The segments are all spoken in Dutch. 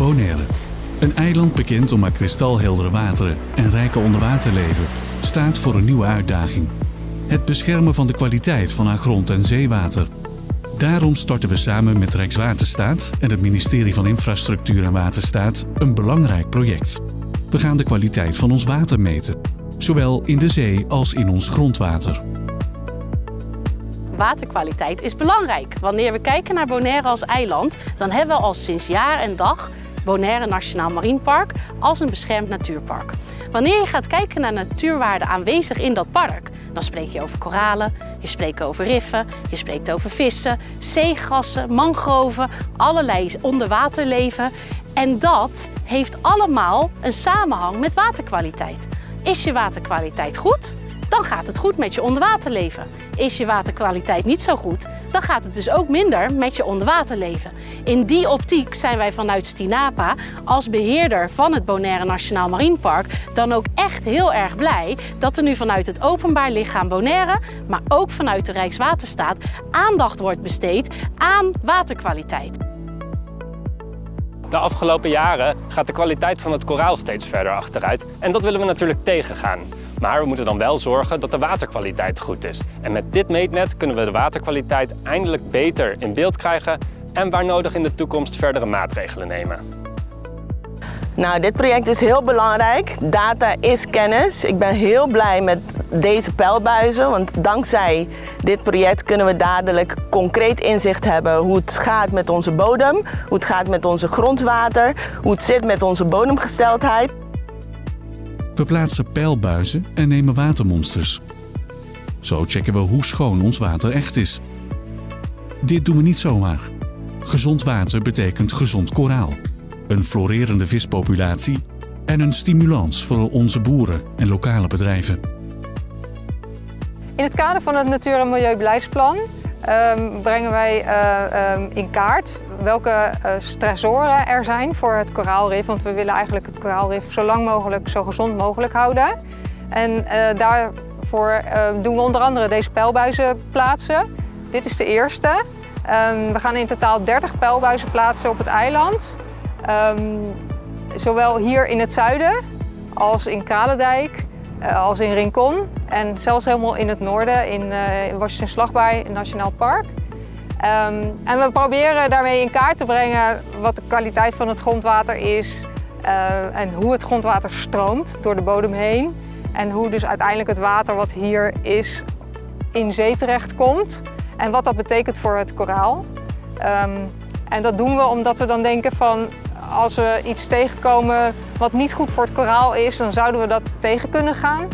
Bonaire. Een eiland bekend om haar kristalheldere wateren en rijke onderwaterleven staat voor een nieuwe uitdaging. Het beschermen van de kwaliteit van haar grond- en zeewater. Daarom starten we samen met Rijkswaterstaat en het ministerie van Infrastructuur en Waterstaat een belangrijk project. We gaan de kwaliteit van ons water meten, zowel in de zee als in ons grondwater. Waterkwaliteit is belangrijk. Wanneer we kijken naar Bonaire als eiland, dan hebben we al sinds jaar en dag Bonaire Nationaal Marine Park als een beschermd natuurpark. Wanneer je gaat kijken naar natuurwaarden aanwezig in dat park, dan spreek je over koralen, je spreekt over riffen, je spreekt over vissen, zeegrassen, mangroven, allerlei onderwaterleven. En dat heeft allemaal een samenhang met waterkwaliteit. Is je waterkwaliteit goed? Dan gaat het goed met je onderwaterleven. Is je waterkwaliteit niet zo goed, dan gaat het dus ook minder met je onderwaterleven. In die optiek zijn wij vanuit Stinapa als beheerder van het Bonaire Nationaal Marine Park dan ook echt heel erg blij dat er nu vanuit het openbaar lichaam Bonaire, maar ook vanuit de Rijkswaterstaat aandacht wordt besteed aan waterkwaliteit. De afgelopen jaren gaat de kwaliteit van het koraal steeds verder achteruit en dat willen we natuurlijk tegengaan. Maar we moeten dan wel zorgen dat de waterkwaliteit goed is. En met dit meetnet kunnen we de waterkwaliteit eindelijk beter in beeld krijgen en waar nodig in de toekomst verdere maatregelen nemen. Nou, dit project is heel belangrijk. Data is kennis. Ik ben heel blij met deze pijlbuizen, want dankzij dit project kunnen we dadelijk concreet inzicht hebben hoe het gaat met onze bodem, hoe het gaat met onze grondwater, hoe het zit met onze bodemgesteldheid. We plaatsen pijlbuizen en nemen watermonsters. Zo checken we hoe schoon ons water echt is. Dit doen we niet zomaar. Gezond water betekent gezond koraal, een florerende vispopulatie en een stimulans voor onze boeren en lokale bedrijven. In het kader van het Natuur- en Milieubeleidsplan brengen wij in kaart welke stressoren er zijn voor het koraalrif. Want we willen eigenlijk het koraalrif zo lang mogelijk, zo gezond mogelijk houden. En daarvoor doen we onder andere deze pijlbuizen plaatsen. Dit is de eerste. We gaan in totaal 30 pijlbuizen plaatsen op het eiland. Zowel hier in het zuiden als in Kralendijk, als in Rincon en zelfs helemaal in het noorden in Washington Slagbaai Nationaal Park. En we proberen daarmee in kaart te brengen wat de kwaliteit van het grondwater is en hoe het grondwater stroomt door de bodem heen. En hoe dus uiteindelijk het water wat hier is in zee terecht komt en wat dat betekent voor het koraal. En dat doen we omdat we dan denken van als we iets tegenkomen wat niet goed voor het koraal is, dan zouden we dat tegen kunnen gaan.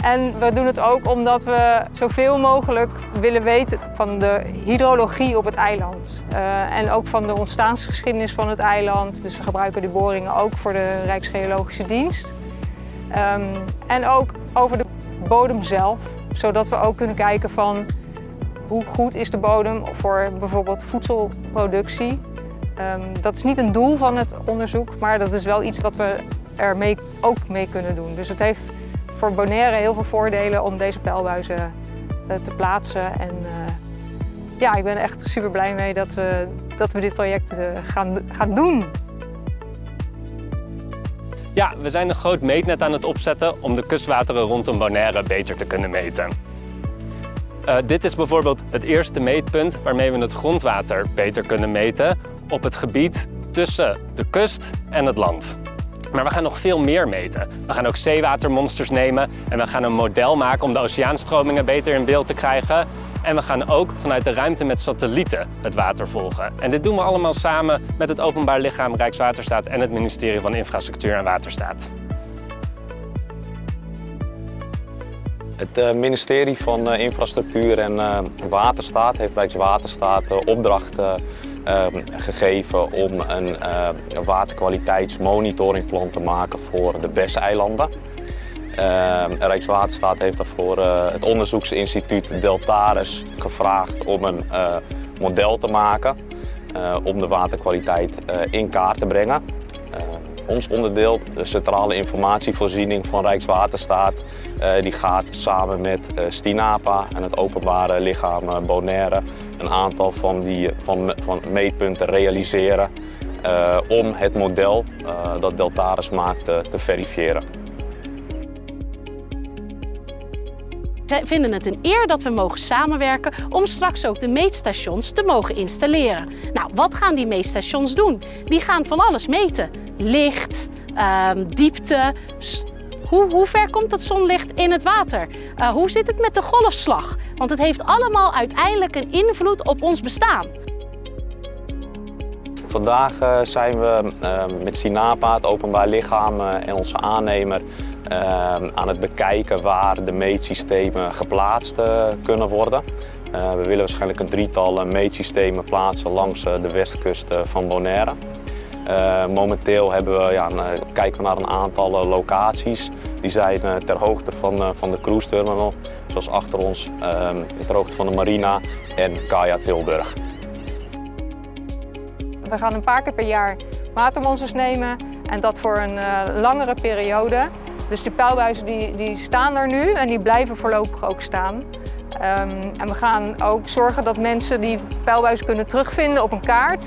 En we doen het ook omdat we zoveel mogelijk willen weten van de hydrologie op het eiland. En ook van de ontstaansgeschiedenis van het eiland. Dus we gebruiken die boringen ook voor de Rijksgeologische Dienst. En ook over de bodem zelf, zodat we ook kunnen kijken van hoe goed is de bodem voor bijvoorbeeld voedselproductie. Dat is niet een doel van het onderzoek, maar dat is wel iets wat we er ook mee kunnen doen. Dus het heeft voor Bonaire heel veel voordelen om deze pijlbuizen te plaatsen. En ja, ik ben er echt super blij mee dat we dit project gaan doen. Ja, we zijn een groot meetnet aan het opzetten om de kustwateren rondom Bonaire beter te kunnen meten. Dit is bijvoorbeeld het eerste meetpunt waarmee we het grondwater beter kunnen meten op het gebied tussen de kust en het land. Maar we gaan nog veel meer meten. We gaan ook zeewatermonsters nemen en we gaan een model maken om de oceaanstromingen beter in beeld te krijgen. En we gaan ook vanuit de ruimte met satellieten het water volgen. En dit doen we allemaal samen met het openbaar lichaam Rijkswaterstaat en het ministerie van Infrastructuur en Waterstaat. Het ministerie van Infrastructuur en Waterstaat heeft Rijkswaterstaat opdracht gegeven om een waterkwaliteitsmonitoringplan te maken voor de BES-eilanden. Rijkswaterstaat heeft daarvoor het onderzoeksinstituut Deltares gevraagd om een model te maken om de waterkwaliteit in kaart te brengen. Ons onderdeel, de centrale informatievoorziening van Rijkswaterstaat, die gaat samen met Stinapa en het openbare lichaam Bonaire een aantal van meetpunten realiseren om het model dat Deltares maakt te verifiëren. Zij vinden het een eer dat we mogen samenwerken om straks ook de meetstations te mogen installeren. Nou, wat gaan die meetstations doen? Die gaan van alles meten. Licht, diepte, hoe ver komt het zonlicht in het water? Hoe zit het met de golfslag? Want het heeft allemaal uiteindelijk een invloed op ons bestaan. Vandaag zijn we met SINAPA, het openbaar lichaam en onze aannemer aan het bekijken waar de meetsystemen geplaatst kunnen worden. We willen waarschijnlijk een drietal meetsystemen plaatsen langs de westkust van Bonaire. Momenteel kijken we naar een aantal locaties. Die zijn ter hoogte van de cruise terminal, zoals achter ons ter hoogte van de marina en Kaya Tilburg. We gaan een paar keer per jaar watermonsters nemen en dat voor een langere periode. Dus die pijlbuizen die staan er nu en die blijven voorlopig ook staan. En we gaan ook zorgen dat mensen die pijlbuizen kunnen terugvinden op een kaart.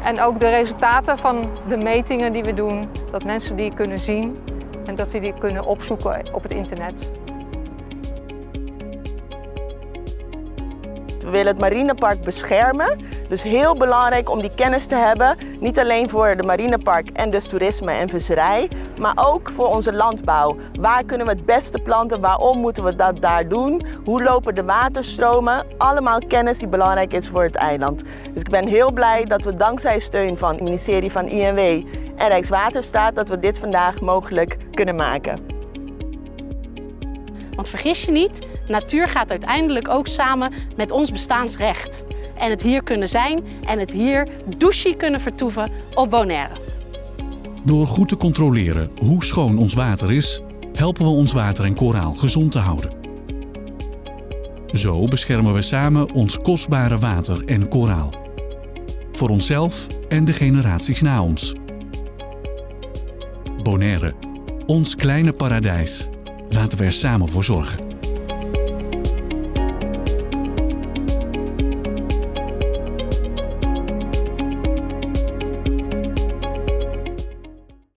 En ook de resultaten van de metingen die we doen, dat mensen die kunnen zien en dat ze die kunnen opzoeken op het internet. We willen het marinepark beschermen, dus heel belangrijk om die kennis te hebben. Niet alleen voor de marinepark en dus toerisme en visserij, maar ook voor onze landbouw. Waar kunnen we het beste planten, waarom moeten we dat daar doen? Hoe lopen de waterstromen? Allemaal kennis die belangrijk is voor het eiland. Dus ik ben heel blij dat we dankzij steun van het ministerie van INW en Rijkswaterstaat dat we dit vandaag mogelijk kunnen maken. Want vergis je niet, natuur gaat uiteindelijk ook samen met ons bestaansrecht. En het hier kunnen zijn en het hier douche kunnen vertoeven op Bonaire. Door goed te controleren hoe schoon ons water is, helpen we ons water en koraal gezond te houden. Zo beschermen we samen ons kostbare water en koraal. Voor onszelf en de generaties na ons. Bonaire, ons kleine paradijs. Laten we er samen voor zorgen.